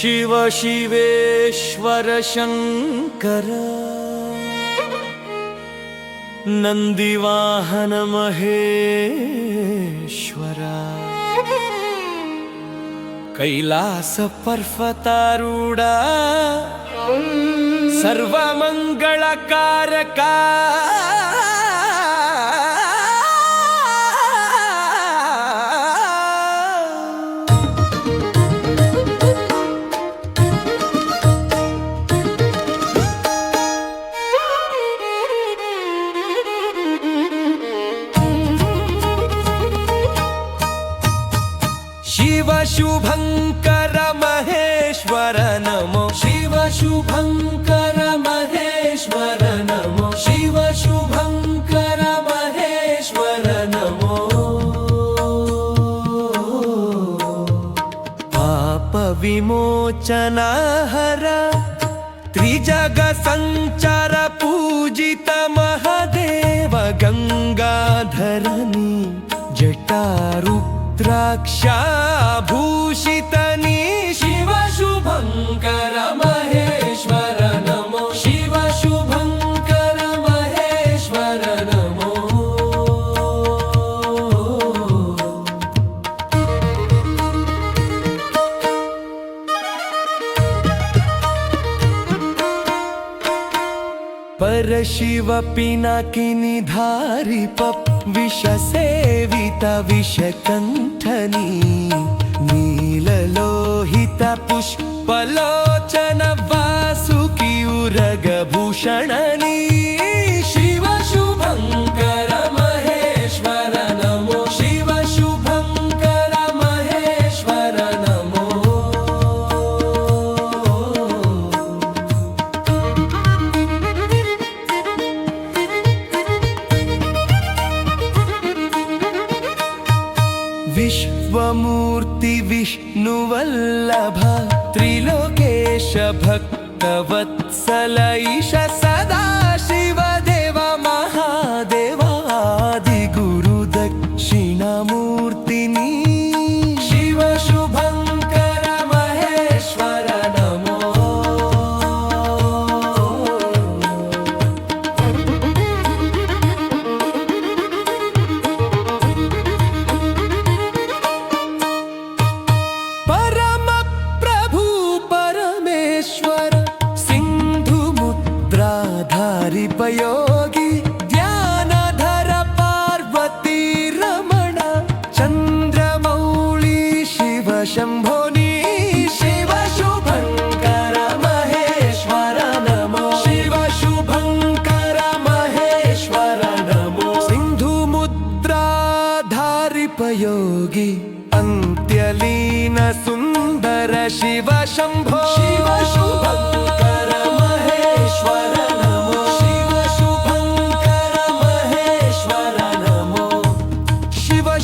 ಶಿವ ಶಿವೇಶ್ವರ ಶಂಕರ ನಂದಿವಾಹನ ಮಹೇಶ್ವರ ಕೈಲಾಸ ಪರ್ವತಾರೂಢ ಸರ್ವಮಂಗಳಕಾರಕ ಶಿವ ಶುಭಂಕರ ಮಹೇಶ್ವರ ನಮೋ ಶಿವ ಶುಭಂಕರ ಮಹೇಶ್ವರ ನಮೋ ಶಿವ ಶುಭಂಕರ ಮಹೇಶ್ವರ ನಮೋ ಪಾಪ ವಿಮೋಚನ ಹರ ತ್ರಿಜಗ ಸಂಚಾರ ಪೂಜಿತ ಮಹದೇವ ಗಂಗಾಧರನಿ ಜಟಾರು द्राक्षाभूषितनी शिव शुभंकर महेश्वर नमो शिव शुभंकर महेश्वर नमो परशिव पिनाकिनी धारी पप विष सेवित विषकंठनी नीललोहित पुष्पलोचन वासुकी उरग भूषणनी शिव शुभंकर महेश्वर नमो शिव शुभंकर महेश्वर नमो विश्वमूर्ति विष्णुवल्लभ त्रिलोकेश भक्तवत्सल ईश सदा शिव देव महादेव आदि गुरु दक्षिणामूर्तिनी शिव शुभंकर महेश्वर नमो योगी ध्यानधर पार्वती रमण चंद्रमौली शिव शंभोनी शिव शुभंकर महेश्वर नमो शिव शुभंकर महेश्वर नमो सिंधु मुद्राधारिपयोगी अंत्यलीन सुंदर शिव शंभो शिव शुभंकर महेश्वर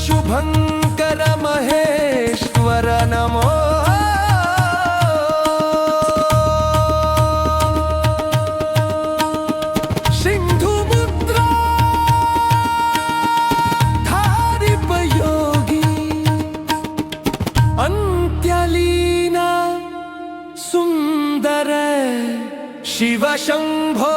शुभंकर महेश्वर नमो सिंधु मुद्रा धारिपयोगी अंत्यलीना सुंदर शिव शंभो